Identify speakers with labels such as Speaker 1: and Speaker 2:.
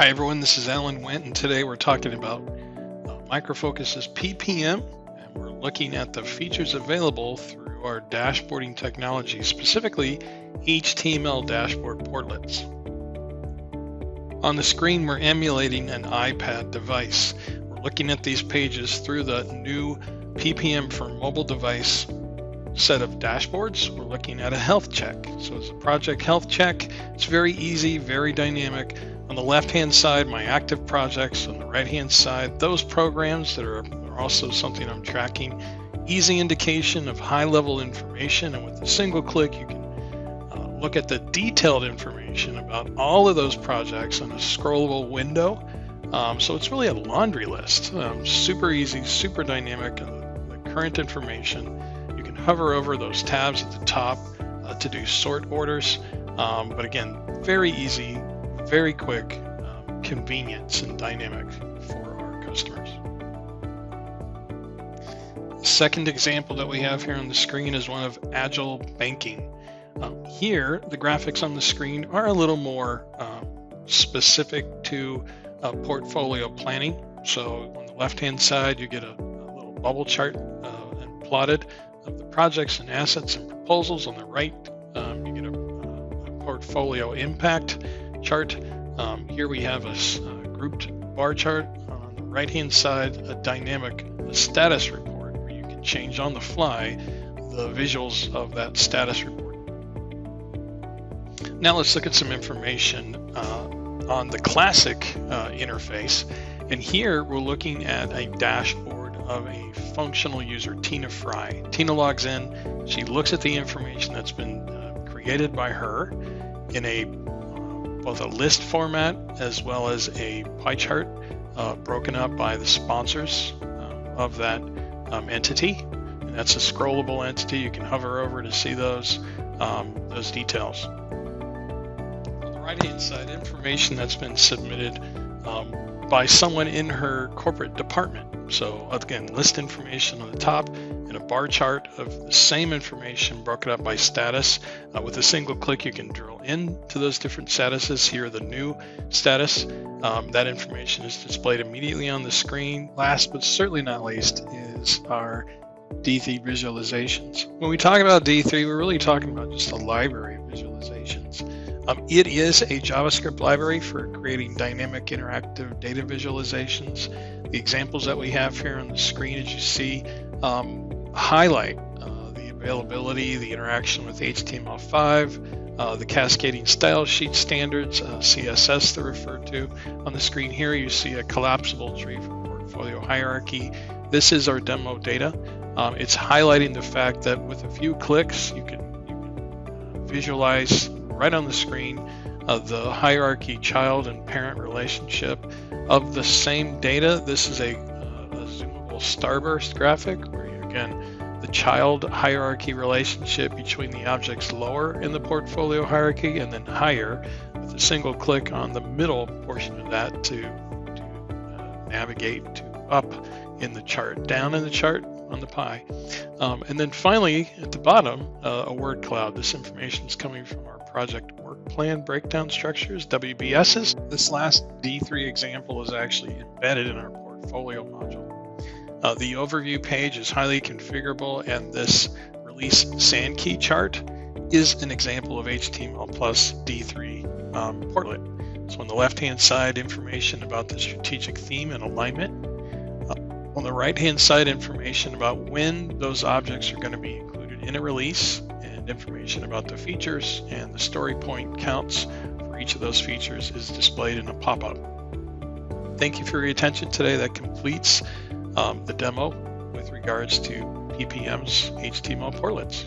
Speaker 1: Hi everyone, this is Alan Wendt, and today we're talking about Micro Focus's PPM, and we're looking at the features available through our dashboarding technology, specifically HTML dashboard portlets. On the screen, we're emulating an iPad device. We're looking at these pages through the new PPM for mobile device set of dashboards. We're looking at a health check. So it's a project health check. It's very easy, very dynamic. On the left-hand side, my active projects. On the right-hand side, those programs that are also something I'm tracking. Easy indication of high-level information, and with a single click, you can look at the detailed information about all of those projects in a scrollable window. So it's really a laundry list. Super easy, super dynamic. The current information. You can hover over those tabs at the top to do sort orders. But again, very easy, very quick, convenience and dynamic for our customers. The second example that we have here on the screen is one of Agile Banking. Here, the graphics on the screen are a little more specific to portfolio planning. So on the left-hand side, you get a little bubble chart and plotted of the projects and assets and proposals. On the right, you get a portfolio impact chart. Here we have a grouped bar chart. On the right-hand side, a dynamic status report where you can change on the fly the visuals of that status report. Now let's look at some information on the classic interface. And here we're looking at a dashboard of a functional user, Tina Fry. Tina logs in, she looks at the information that's been created by her in both a list format as well as a pie chart broken up by the sponsors of that entity. And that's a scrollable entity. You can hover over to see those details. On the right-hand side, information that's been submitted by someone in her corporate department. So again, list information on the top and a bar chart of the same information broken up by status. With a single click, you can drill into those different statuses. Here, the new status. That information is displayed immediately on the screen. Last but certainly not least is our D3 visualizations. When we talk about D3, we're really talking about just a library of visualizations. It is a JavaScript library for creating dynamic interactive data visualizations. The examples that we have here on the screen, as you see, highlight the availability, the interaction with HTML5, the cascading style sheet standards, CSS they're referred to. On the screen here, you see a collapsible tree for portfolio hierarchy. This is our demo data. It's highlighting the fact that with a few clicks, you can visualize right on the screen the hierarchy child and parent relationship of the same data. This is a zoomable starburst graphic where the child hierarchy relationship between the objects lower in the portfolio hierarchy and then higher, with a single click on the middle portion of that to navigate to up in the chart, down in the chart on the pie. And then finally, at the bottom, a word cloud. This information is coming from our project work plan breakdown structures, WBSs. This last D3 example is actually embedded in our portfolio module. The overview page is highly configurable, and this release sand key chart is an example of HTML plus D3 portlet. So on the left-hand side, information about the strategic theme and alignment. On the right-hand side, information about when those objects are going to be included in a release, and information about the features, and the story point counts for each of those features is displayed in a pop-up. Thank you for your attention today. That completes the demo with regards to PPM's HTML portlets.